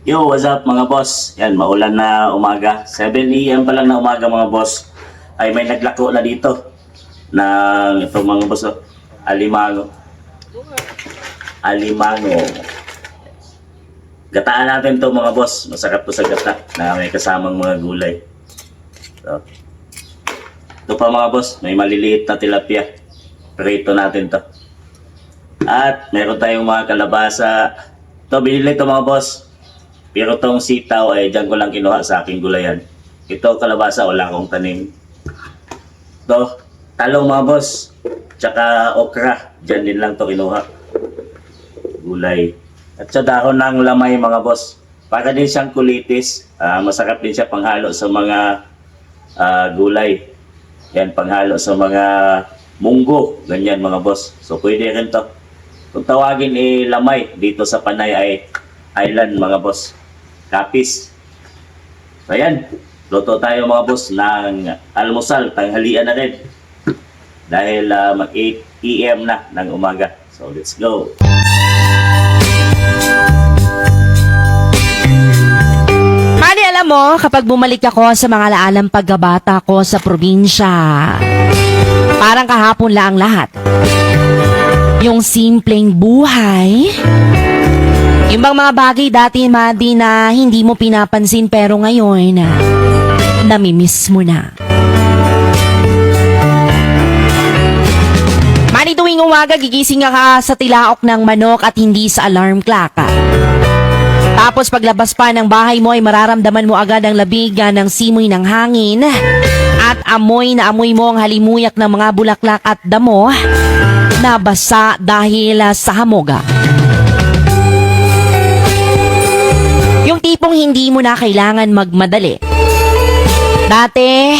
Yo, what's up mga boss? Yan, maulan na umaga. 7 AM pa lang na umaga mga boss. Ay may naglako na dito ng ito mga boss. Oh. Alimango. Alimango. Gataan natin to mga boss. Masarap to sa gata na may kasamang mga gulay. So, ito pa mga boss, may maliliit na tilapia. Prito natin to. At meron tayong mga kalabasa. Ito, binili to mga boss. Pero tong sitaw ay dyan ko lang kinuha sa aking gulayan. Ito kalabasa, wala akong tanim. Ito, talong mga boss. Tsaka okra, dyan din lang to kinuha. Gulay. At sa dahon ng lamay mga boss. Para din siyang kulitis. Masarap din siya panghalo sa mga gulay. Yan, panghalo sa mga munggo. Ganyan mga boss. So pwede rin to. Kung tawagin lamay dito sa Panay ay island mga boss. Kapis. So ayan, luto tayo mga boss ng almusal, tanghalian na rin. Dahil mag 8 PM na ng umaga. So let's go. Mani, alam mo, kapag bumalik ako sa mga laalang pagkabata ko sa probinsya, parang kahapon lang lahat. Yung simpleng buhay, yung bang mga bagay dati, Madi, na hindi mo pinapansin pero ngayon, namimiss mo na. Madi, tuwing umaga, gigising ka sa tilaok ng manok at hindi sa alarm clock. Tapos paglabas pa ng bahay mo ay mararamdaman mo agad ang labig ng simoy ng hangin at amoy na amoy mo ang halimuyak ng mga bulaklak at damo na basa dahil sa hamoga. Yung tipong hindi mo na kailangan magmadali. Dati,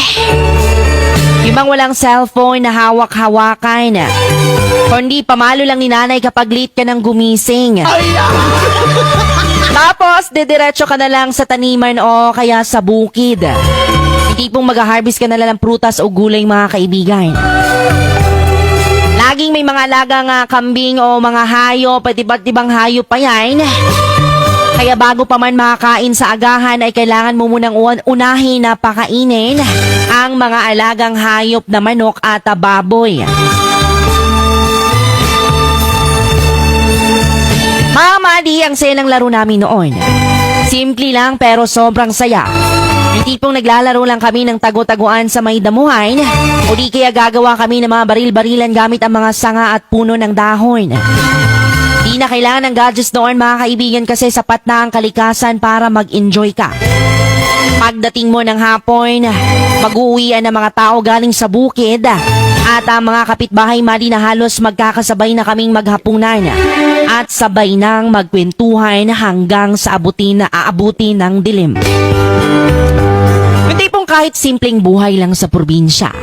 yung bang walang cellphone na hawak-hawakan, kundi pamalo lang ni nanay kapag late ka ng gumising. Tapos, didiretso ka na lang sa taniman o kaya sa bukid. Yung tipong mag-harvest ka na lang ng prutas o gulay mga kaibigan. Laging may mga alagang kambing o mga hayop, pati ba't ibang hayop pa yan. Kaya bago pa man makakain sa agahan ay kailangan mo munang unahin na pakainin ang mga alagang hayop na manok at baboy. Mama, di ang saya ng laro namin noon. Simple lang pero sobrang saya. Yung tipong naglalaro lang kami ng tago-taguan sa may damuhan o di kaya gagawa kami ng mga baril-barilan gamit ang mga sanga at puno ng dahon. Di na kailangan ng gadgets noon mga kaibigan kasi sapat na ang kalikasan para mag-enjoy ka. Pagdating mo ng hapon, mag-uuwian ng mga tao galing sa bukid at ang mga kapitbahay mali na halos magkakasabay na kaming maghapunan at sabay nang magkwentuhan hanggang sa aabutin ng dilim. Yung tipong kahit simpleng buhay lang sa probinsya,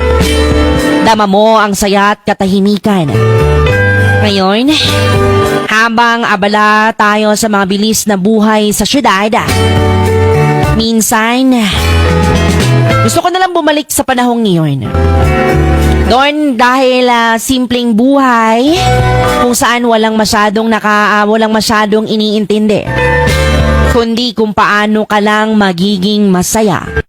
dama mo ang saya at katahimikan. Ngayon, habang abala tayo sa mga bilis na buhay sa syudad, minsan, gusto ko na lang bumalik sa panahong ngayon. Doon dahil simpleng buhay kung saan walang masyadong iniintindi, kundi kung paano ka lang magiging masaya.